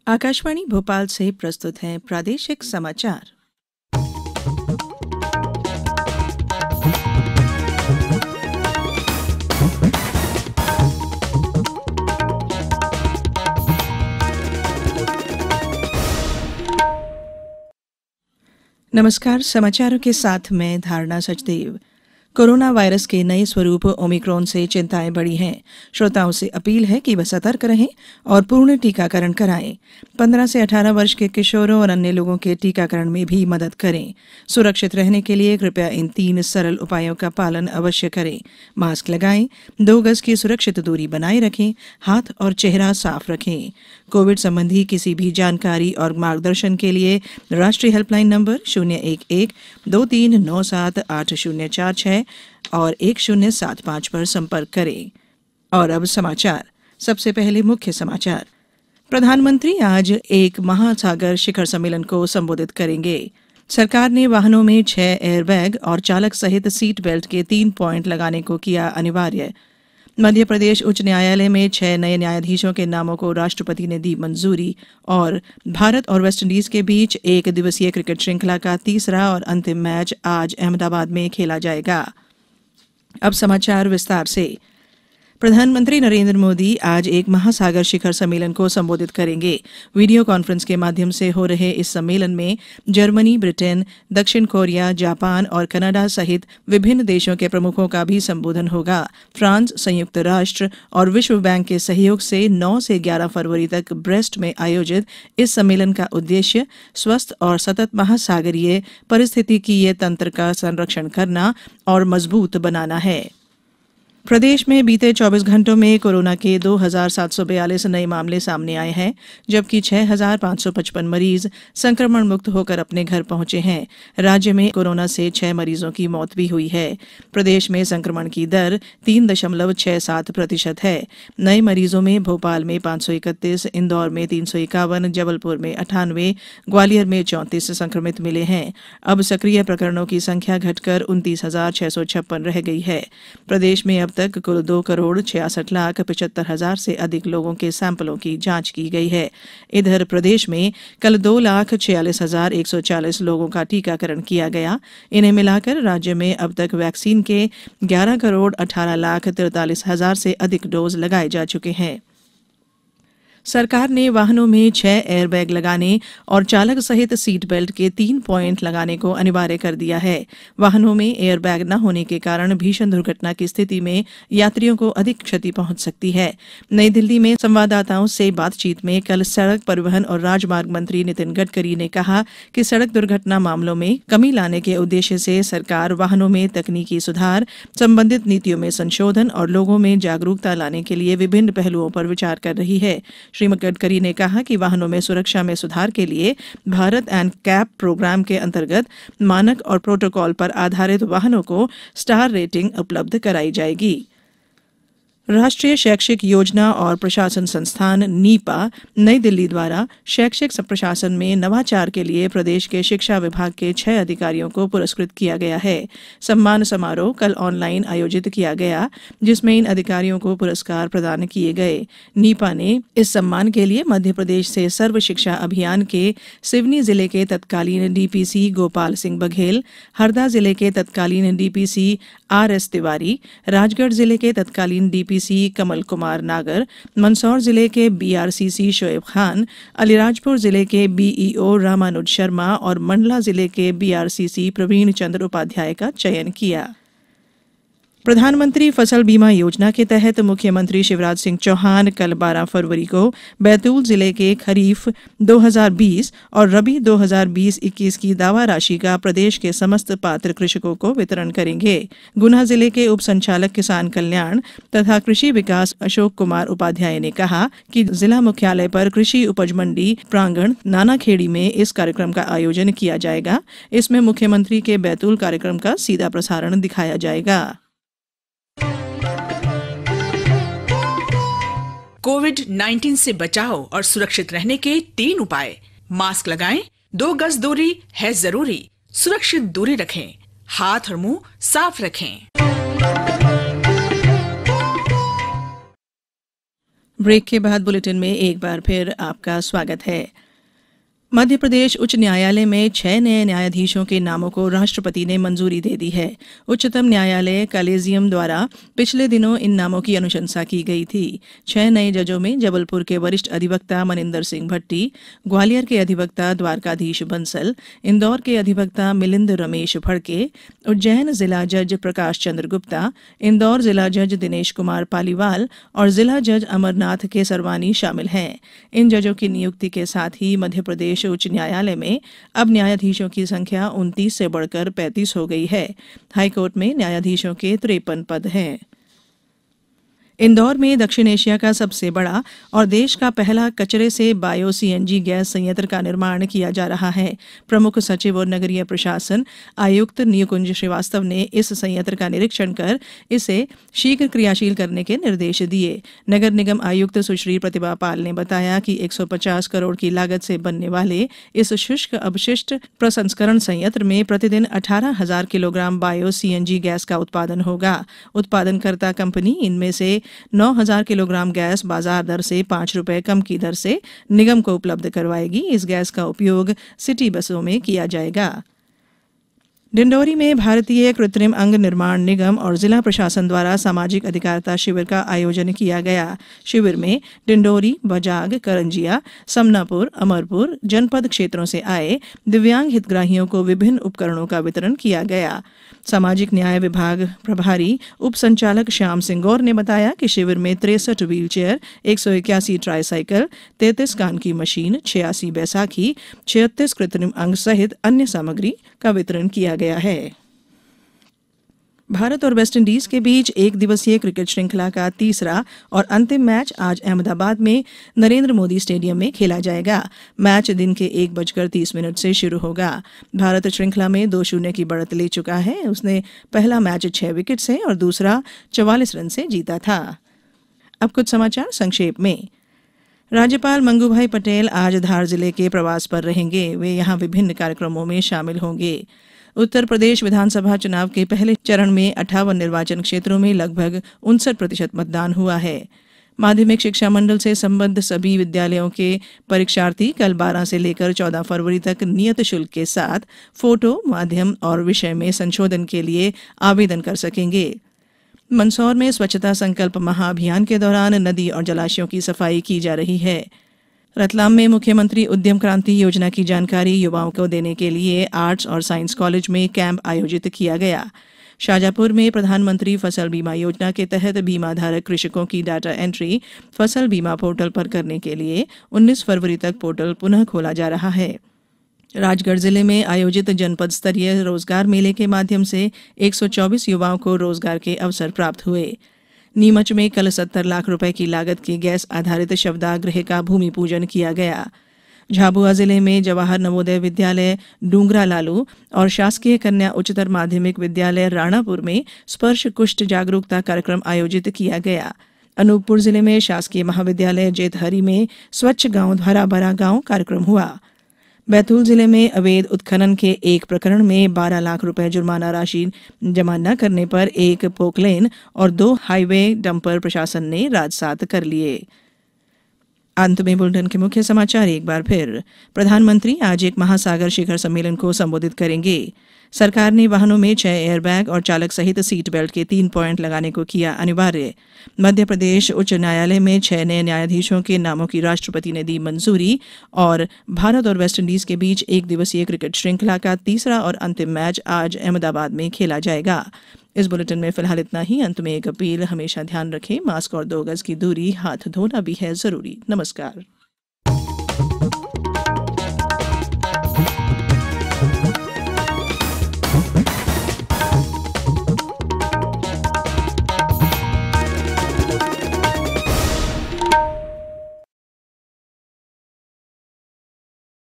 आकाशवाणी भोपाल से प्रस्तुत हैं प्रादेशिक समाचार। नमस्कार, समाचारों के साथ मैं धारणा सचदेव। कोरोना वायरस के नए स्वरूप ओमिक्रॉन से चिंताएं बढ़ी हैं। श्रोताओं से अपील है कि वे सतर्क रहें और पूर्ण टीकाकरण कराएं। 15 से 18 वर्ष के किशोरों और अन्य लोगों के टीकाकरण में भी मदद करें। सुरक्षित रहने के लिए कृपया इन 3 सरल उपायों का पालन अवश्य करें। मास्क लगाएं, 2 गज की सुरक्षित दूरी बनाए रखें, हाथ और चेहरा साफ रखें। कोविड संबंधी किसी भी जानकारी और मार्गदर्शन के लिए राष्ट्रीय हेल्पलाइन नंबर 011-2397-8046 और 1075 पर संपर्क करें। और अब समाचार। सबसे पहले मुख्य समाचार। प्रधानमंत्री आज एक महासागर शिखर सम्मेलन को संबोधित करेंगे। सरकार ने वाहनों में 6 एयरबैग और चालक सहित सीट बेल्ट के 3 पॉइंट लगाने को किया अनिवार्य। मध्य प्रदेश उच्च न्यायालय में 6 नए न्यायाधीशों के नामों को राष्ट्रपति ने दी मंजूरी। और भारत और वेस्टइंडीज के बीच 1 दिवसीय क्रिकेट श्रृंखला का तीसरा और अंतिम मैच आज अहमदाबाद में खेला जाएगा। अब समाचार विस्तार से। प्रधानमंत्री नरेंद्र मोदी आज एक महासागर शिखर सम्मेलन को संबोधित करेंगे। वीडियो कॉन्फ्रेंस के माध्यम से हो रहे इस सम्मेलन में जर्मनी, ब्रिटेन, दक्षिण कोरिया, जापान और कनाडा सहित विभिन्न देशों के प्रमुखों का भी संबोधन होगा। फ्रांस, संयुक्त राष्ट्र और विश्व बैंक के सहयोग से 9 से 11 फरवरी तक ब्रेस्ट में आयोजित इस सम्मेलन का उद्देश्य स्वस्थ और सतत महासागरीय पारिस्थितिकीय तंत्र का संरक्षण करना और मजबूत बनाना है। प्रदेश में बीते 24 घंटों में कोरोना के 2,742 नए मामले सामने आए हैं, जबकि 6,555 मरीज संक्रमण मुक्त होकर अपने घर पहुंचे हैं। राज्य में कोरोना से 6 मरीजों की मौत भी हुई है। प्रदेश में संक्रमण की दर 3.67% है। नए मरीजों में भोपाल में 531, इंदौर में 351, जबलपुर में 98, ग्वालियर में 34 संक्रमित मिले हैं। अब सक्रिय प्रकरणों की संख्या घटकर 29,656 रह गई है। प्रदेश में अब तक कुल 2,66,75,000 से अधिक लोगों के सैंपलों की जांच की गई है। इधर प्रदेश में कल 2,46,140 लोगों का टीकाकरण किया गया। इन्हें मिलाकर राज्य में अब तक वैक्सीन के 11,18,43,000 से अधिक डोज लगाए जा चुके हैं। सरकार ने वाहनों में 6 एयरबैग लगाने और चालक सहित सीट बेल्ट के 3 पॉइंट लगाने को अनिवार्य कर दिया है। वाहनों में एयरबैग न होने के कारण भीषण दुर्घटना की स्थिति में यात्रियों को अधिक क्षति पहुंच सकती है। नई दिल्ली में संवाददाताओं से बातचीत में कल सड़क परिवहन और राजमार्ग मंत्री नितिन गडकरी ने कहा कि सड़क दुर्घटना मामलों में कमी लाने के उद्देश्य से सरकार वाहनों में तकनीकी सुधार, संबंधित नीतियों में संशोधन और लोगों में जागरूकता लाने के लिए विभिन्न पहलुओं पर विचार कर रही है। श्री गडकरी ने कहा कि वाहनों में सुरक्षा में सुधार के लिए भारत एंड कैप प्रोग्राम के अंतर्गत मानक और प्रोटोकॉल पर आधारित वाहनों को स्टार रेटिंग उपलब्ध कराई जाएगी। राष्ट्रीय शैक्षिक योजना और प्रशासन संस्थान नीपा नई दिल्ली द्वारा शैक्षिक प्रशासन में नवाचार के लिए प्रदेश के शिक्षा विभाग के 6 अधिकारियों को पुरस्कृत किया गया है। सम्मान समारोह कल ऑनलाइन आयोजित किया गया, जिसमें इन अधिकारियों को पुरस्कार प्रदान किए गए। नीपा ने इस सम्मान के लिए मध्य प्रदेश से सर्व शिक्षा अभियान के सिवनी जिले के तत्कालीन डीपीसी गोपाल सिंह बघेल, हरदा जिले के तत्कालीन डीपीसी RS तिवारी, राजगढ़ जिले के तत्कालीन डीपीसी कमल कुमार नागर, मंदसौर जिले के BRCC शोएब खान, अलीराजपुर जिले के BEO रामानुज शर्मा और मंडला जिले के BRCC प्रवीण चंद्र उपाध्याय का चयन किया। प्रधानमंत्री फसल बीमा योजना के तहत मुख्यमंत्री शिवराज सिंह चौहान कल 12 फरवरी को बैतूल जिले के खरीफ 2020 और रबी 2020-21 की दावा राशि का प्रदेश के समस्त पात्र कृषकों को वितरण करेंगे। गुना जिले के उप संचालक किसान कल्याण तथा कृषि विकास अशोक कुमार उपाध्याय ने कहा कि जिला मुख्यालय पर कृषि उपज मंडी प्रांगण नानाखेड़ी में इस कार्यक्रम का आयोजन किया जाएगा। इसमें मुख्यमंत्री के बैतूल कार्यक्रम का सीधा प्रसारण दिखाया जाएगा। कोविड-19 से बचाव और सुरक्षित रहने के 3 उपाय। मास्क लगाएं, 2 गज दूरी है जरूरी, सुरक्षित दूरी रखें, हाथ और मुंह साफ रखें। ब्रेक के बाद बुलेटिन में एक बार फिर आपका स्वागत है। मध्य प्रदेश उच्च न्यायालय में 6 नए न्यायाधीशों के नामों को राष्ट्रपति ने मंजूरी दे दी है। उच्चतम न्यायालय कॉलेजियम द्वारा पिछले दिनों इन नामों की अनुशंसा की गई थी। 6 नए जजों में जबलपुर के वरिष्ठ अधिवक्ता मनिंदर सिंह भट्टी, ग्वालियर के अधिवक्ता द्वारकाधीश बंसल, इंदौर के अधिवक्ता मिलिंद रमेश फड़के, उज्जैन जिला जज प्रकाश चंद्र गुप्ता, इंदौर जिला जज दिनेश कुमार पालीवाल और जिला जज अमरनाथ के सरवानी शामिल हैं। इन जजों की नियुक्ति के साथ ही मध्य प्रदेश उच्च न्यायालय में अब न्यायाधीशों की संख्या 29 से बढ़कर 35 हो गई है। हाईकोर्ट में न्यायाधीशों के 53 पद हैं। इंदौर में दक्षिण एशिया का सबसे बड़ा और देश का पहला कचरे से बायो सीएनजी गैस संयंत्र का निर्माण किया जा रहा है। प्रमुख सचिव और नगरीय प्रशासन आयुक्त निकुंज श्रीवास्तव ने इस संयंत्र का निरीक्षण कर इसे शीघ्र क्रियाशील करने के निर्देश दिए। नगर निगम आयुक्त सुश्री प्रतिभा पाल ने बताया कि 150 करोड़ की लागत से बनने वाले इस शुष्क अपशिष्ट प्रसंस्करण संयंत्र में प्रतिदिन 18,000 किलोग्राम बायो सीएनजी गैस का उत्पादन होगा। उत्पादनकर्ता कंपनी इनमें से 9,000 किलोग्राम गैस बाजार दर से 5 रुपए कम की दर से निगम को उपलब्ध करवाएगी। इस गैस का उपयोग सिटी बसों में किया जाएगा। डिंडोरी में भारतीय कृत्रिम अंग निर्माण निगम और जिला प्रशासन द्वारा सामाजिक अधिकारिता शिविर का आयोजन किया गया। शिविर में डिंडोरी, बजाग, करंजिया, समनापुर, अमरपुर जनपद क्षेत्रों से आए दिव्यांग हितग्राहियों को विभिन्न उपकरणों का वितरण किया गया। सामाजिक न्याय विभाग प्रभारी उप संचालक श्याम सिंह गौर ने बताया कि शिविर में 63 व्हील चेयर, 181 ट्राईसाइकिल, 33 कान की मशीन, 86 बैसाखी, 36 कृत्रिम अंग सहित अन्य सामग्री का वितरण किया गया है। भारत और वेस्टइंडीज के बीच एक दिवसीय क्रिकेट श्रृंखला का तीसरा और अंतिम मैच आज अहमदाबाद में नरेंद्र मोदी स्टेडियम में खेला जाएगा। मैच दिन के 1:30 से शुरू होगा। भारत श्रृंखला में 2-0 की बढ़त ले चुका है। उसने पहला मैच 6 विकेट से और दूसरा 44 रन से जीता था। अब कुछ समाचार संक्षेप में। राज्यपाल मंगूभाई पटेल आज धार जिले के प्रवास पर रहेंगे। वे यहां विभिन्न कार्यक्रमों में शामिल होंगे। उत्तर प्रदेश विधानसभा चुनाव के पहले चरण में 58 निर्वाचन क्षेत्रों में लगभग 59% मतदान हुआ है। माध्यमिक शिक्षा मंडल से संबद्ध सभी विद्यालयों के परीक्षार्थी कल 12 से लेकर 14 फरवरी तक नियत शुल्क के साथ फोटो, माध्यम और विषय में संशोधन के लिए आवेदन कर सकेंगे। मंदसौर में स्वच्छता संकल्प महाअभियान के दौरान नदी और जलाशयों की सफाई की जा रही है। रतलाम में मुख्यमंत्री उद्यम क्रांति योजना की जानकारी युवाओं को देने के लिए आर्ट्स और साइंस कॉलेज में कैंप आयोजित किया गया। शाजापुर में प्रधानमंत्री फसल बीमा योजना के तहत बीमा धारक कृषकों की डाटा एंट्री फसल बीमा पोर्टल पर करने के लिए 19 फरवरी तक पोर्टल पुनः खोला जा रहा है। राजगढ़ जिले में आयोजित जनपद स्तरीय रोजगार मेले के माध्यम से 124 युवाओं को रोजगार के अवसर प्राप्त हुए। नीमच में कल 70 लाख रुपए की लागत की गैस आधारित शवदाह का भूमि पूजन किया गया। झाबुआ जिले में जवाहर नवोदय विद्यालय डूंगरा लालू और शासकीय कन्या उच्चतर माध्यमिक विद्यालय राणापुर में स्पर्श कुष्ठ जागरूकता कार्यक्रम आयोजित किया गया। अनूपपुर जिले में शासकीय महाविद्यालय जेतहरी में स्वच्छ गांव भरा भरा गांव कार्यक्रम हुआ। बैतूल जिले में अवैध उत्खनन के एक प्रकरण में 12 लाख रुपए जुर्माना राशि जमा न करने पर एक पोकलेन और 2 हाईवे डंपर प्रशासन ने राजसात कर लिए। अंत में बुलेटिन के मुख्य समाचार एक बार फिर। प्रधानमंत्री आज एक महासागर शिखर सम्मेलन को संबोधित करेंगे। सरकार ने वाहनों में 6 एयरबैग और चालक सहित सीट बेल्ट के 3 पॉइंट लगाने को किया अनिवार्य। मध्य प्रदेश उच्च न्यायालय में 6 नए न्यायाधीशों के नामों की राष्ट्रपति ने दी मंजूरी। और भारत और वेस्टइंडीज के बीच एक दिवसीय क्रिकेट श्रृंखला का तीसरा और अंतिम मैच आज अहमदाबाद में खेला जाएगा। इस बुलेटिन में फिलहाल इतना ही। अंत में एक अपील, हमेशा ध्यान रखें, मास्क और 2 गज की दूरी, हाथ धोना भी है जरूरी। नमस्कार।